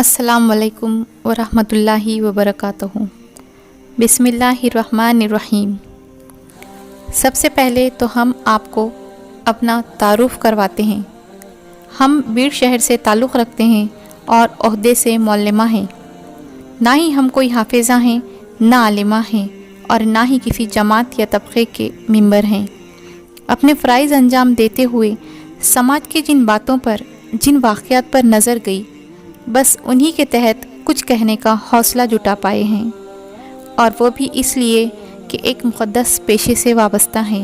السلام علیکم ورحمۃ اللہ وبرکاتہ۔ بسم اللہ الرحمن الرحیم۔ سب سے پہلے تو ہم آپ کو اپنا تعارف کرواتے ہیں۔ ہم بیڑ شہر سے تعلق رکھتے ہیں اور عہدے سے معلمہ ہیں۔ نہ ہی ہم کوئی حافظہ ہیں، نہ عالمہ ہیں، اور نہ ہی کسی جماعت یا طبقے کے ممبر ہیں۔ اپنے فرائض انجام دیتے ہوئے سماج کی جن باتوں پر، جن واقعات پر نظر گئی، بس انہی کے تحت کچھ کہنے کا حوصلہ جٹا پائے ہیں، اور وہ بھی اس لیے کہ ایک مقدس پیشے سے وابستہ ہیں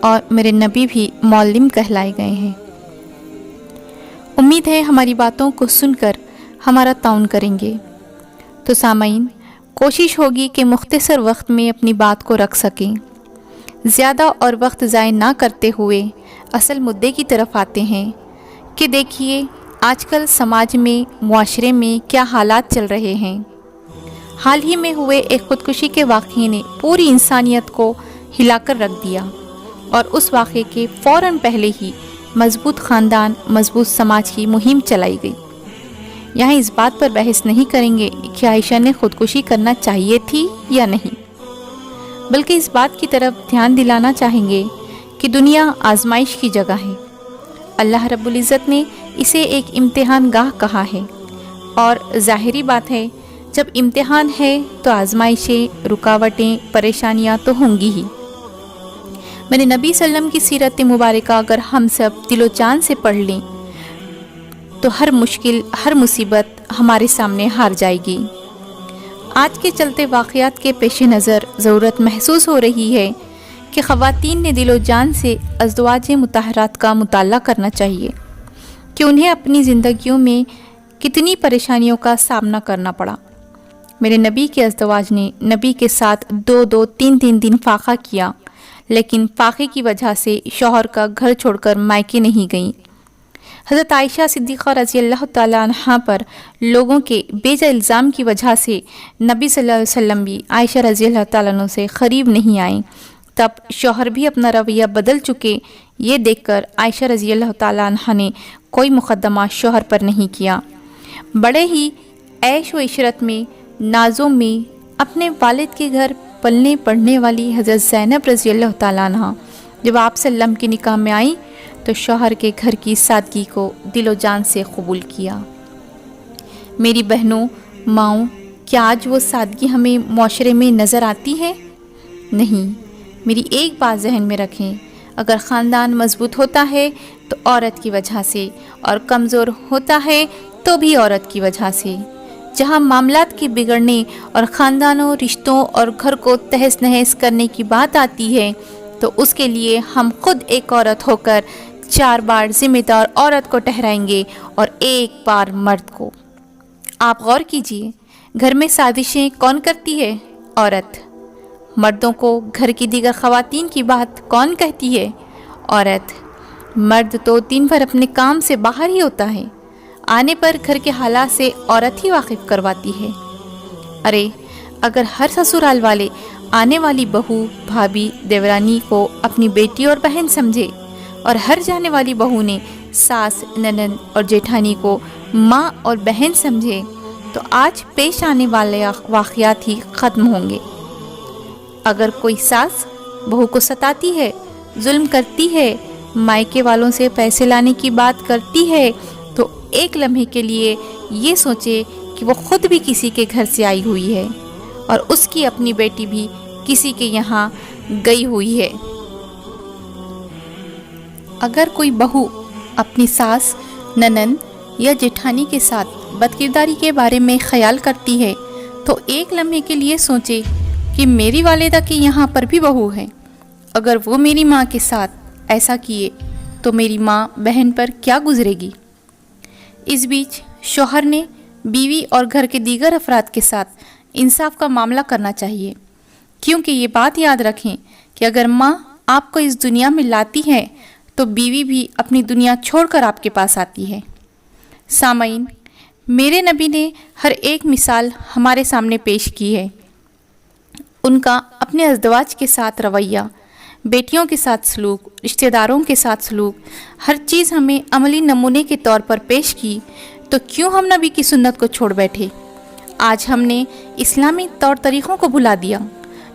اور میرے نبی بھی معلم کہلائے گئے ہیں۔ امید ہے ہماری باتوں کو سن کر ہمارا تعاون کریں گے۔ تو سامعین، کوشش ہوگی کہ مختصر وقت میں اپنی بات کو رکھ سکیں۔ زیادہ اور وقت ضائع نہ کرتے ہوئے اصل مدعے کی طرف آتے ہیں کہ دیکھیے آج کل سماج میں، معاشرے میں کیا حالات چل رہے ہیں۔ حال ہی میں ہوئے ایک خودکشی کے واقعے نے پوری انسانیت کو ہلا کر رکھ دیا، اور اس واقعے کے فوراً پہلے ہی مضبوط خاندان، مضبوط سماج کی مہم چلائی گئی۔ یہاں اس بات پر بحث نہیں کریں گے کہ عائشہ نے خودکشی کرنا چاہیے تھی یا نہیں، بلکہ اس بات کی طرف دھیان دلانا چاہیں گے کہ دنیا آزمائش کی جگہ ہے۔ اللہ رب العزت نے اسے ایک امتحان گاہ کہا ہے، اور ظاہری بات ہے جب امتحان ہے تو آزمائشیں، رکاوٹیں، پریشانیاں تو ہوں گی ہی۔ میرے نبی صلی اللہ علیہ وسلم کی سیرت مبارکہ اگر ہم سب دل و جان سے پڑھ لیں تو ہر مشکل، ہر مصیبت ہمارے سامنے ہار جائے گی۔ آج کے چلتے واقعات کے پیش نظر ضرورت محسوس ہو رہی ہے کہ خواتین نے دل و جان سے ازواج مطہرات کا مطالعہ کرنا چاہیے کہ انہیں اپنی زندگیوں میں کتنی پریشانیوں کا سامنا کرنا پڑا۔ میرے نبی کے ازواج نے نبی کے ساتھ 2 3 دن فاقہ کیا، لیکن فاقے کی وجہ سے شوہر کا گھر چھوڑ کر مائکے نہیں گئیں۔ حضرت عائشہ صدیقہ رضی اللہ تعالیٰ عنہا پر لوگوں کے بے جا الزام کی وجہ سے نبی صلی اللہ علیہ وسلم بھی عائشہ رضی اللہ تعالیٰ عنہ سے قریب نہیں آئیں۔ تب شوہر بھی اپنا رویہ بدل چکے، یہ دیکھ کر عائشہ رضی اللہ تعالیٰ عنہ نے کوئی مقدمہ شوہر پر نہیں کیا۔ بڑے ہی عیش و عشرت میں، نازوں میں اپنے والد کے گھر پلنے پڑھنے والی حضرت زینب رضی اللہ تعالیٰ عنہ جب آپ صلی اللہ علیہ وسلم کی نکاح میں آئیں تو شوہر کے گھر کی سادگی کو دل و جان سے قبول کیا۔ میری بہنوں، ماؤں، کیا آج وہ سادگی ہمیں معاشرے میں نظر آتی ہے؟ نہیں۔ میری ایک بات ذہن میں رکھیں، اگر خاندان مضبوط ہوتا ہے تو عورت کی وجہ سے، اور کمزور ہوتا ہے تو بھی عورت کی وجہ سے۔ جہاں معاملات کے بگڑنے اور خاندانوں، رشتوں اور گھر کو تہس نہس کرنے کی بات آتی ہے تو اس کے لیے ہم خود ایک عورت ہو کر 4 بار ذمہ دار عورت کو ٹھہرائیں گے اور 1 بار مرد کو۔ آپ غور کیجئے، گھر میں سازشیں کون کرتی ہے؟ عورت۔ مردوں کو گھر کی دیگر خواتین کی بات کون کہتی ہے؟ عورت۔ مرد تو دن بھر اپنے کام سے باہر ہی ہوتا ہے، آنے پر گھر کے حالات سے عورت ہی واقف کرواتی ہے۔ ارے اگر ہر سسرال والے آنے والی بہو، بھابھی، دیورانی کو اپنی بیٹی اور بہن سمجھے، اور ہر جانے والی بہو نے ساس، ننند اور جیٹھانی کو ماں اور بہن سمجھے تو آج پیش آنے والے واقعات ہی ختم ہوں گے۔ اگر کوئی ساس بہو کو ستاتی ہے، ظلم کرتی ہے، مائکے والوں سے پیسے لانے کی بات کرتی ہے تو ایک لمحے کے لیے یہ سوچے کہ وہ خود بھی کسی کے گھر سے آئی ہوئی ہے اور اس کی اپنی بیٹی بھی کسی کے یہاں گئی ہوئی ہے۔ اگر کوئی بہو اپنی ساس، ننند یا جیٹھانی کے ساتھ بدکرداری کے بارے میں خیال کرتی ہے تو ایک لمحے کے لیے سوچے کہ میری والدہ کے یہاں پر بھی بہو ہے، اگر وہ میری ماں کے ساتھ ایسا کیے تو میری ماں بہن پر کیا گزرے گی۔ اس بیچ شوہر نے بیوی اور گھر کے دیگر افراد کے ساتھ انصاف کا معاملہ کرنا چاہیے، کیونکہ یہ بات یاد رکھیں کہ اگر ماں آپ کو اس دنیا میں لاتی ہے تو بیوی بھی اپنی دنیا چھوڑ کر آپ کے پاس آتی ہے۔ سامعین، میرے نبی نے ہر ایک مثال ہمارے سامنے پیش کی ہے۔ ان کا اپنے ازدواج کے ساتھ رویہ، بیٹیوں کے ساتھ سلوک، رشتہ داروں کے ساتھ سلوک، ہر چیز ہمیں عملی نمونے کے طور پر پیش کی تو کیوں ہم نبی کی سنت کو چھوڑ بیٹھے؟ آج ہم نے اسلامی طور طریقوں کو بھلا دیا،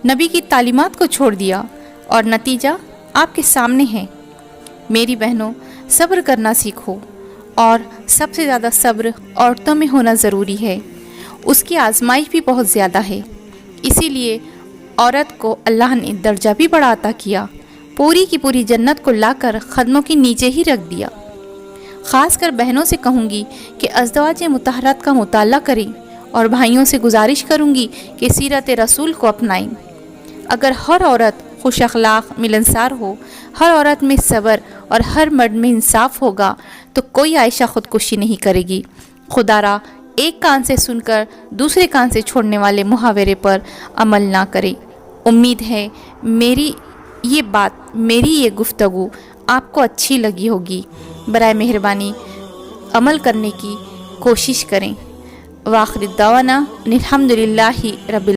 نبی کی تعلیمات کو چھوڑ دیا، اور نتیجہ آپ کے سامنے ہے۔ میری بہنوں، صبر کرنا سیکھو، اور سب سے زیادہ صبر عورتوں میں ہونا ضروری ہے۔ اس کی آزمائش بھی بہت زیادہ ہے، اسی لیے عورت کو اللہ نے درجہ بھی بڑا عطا کیا، پوری کی پوری جنت کو لا کر قدموں کے نیچے ہی رکھ دیا۔ خاص کر بہنوں سے کہوں گی کہ ازواج مطہرات کا مطالعہ کریں، اور بھائیوں سے گزارش کروں گی کہ سیرت رسول کو اپنائیں۔ اگر ہر عورت خوش اخلاق ملنسار ہو، ہر عورت میں صبر اور ہر مرد میں انصاف ہوگا تو کوئی عائشہ خودکشی نہیں کرے گی۔ خدا را ایک کان سے سن کر دوسرے کان سے چھوڑنے والے محاورے پر عمل نہ کرے۔ امید ہے میری یہ گفتگو آپ کو اچھی لگی ہوگی۔ برائے مہربانی عمل کرنے کی کوشش کریں۔ وآخر دعوانا الحمدللہ رب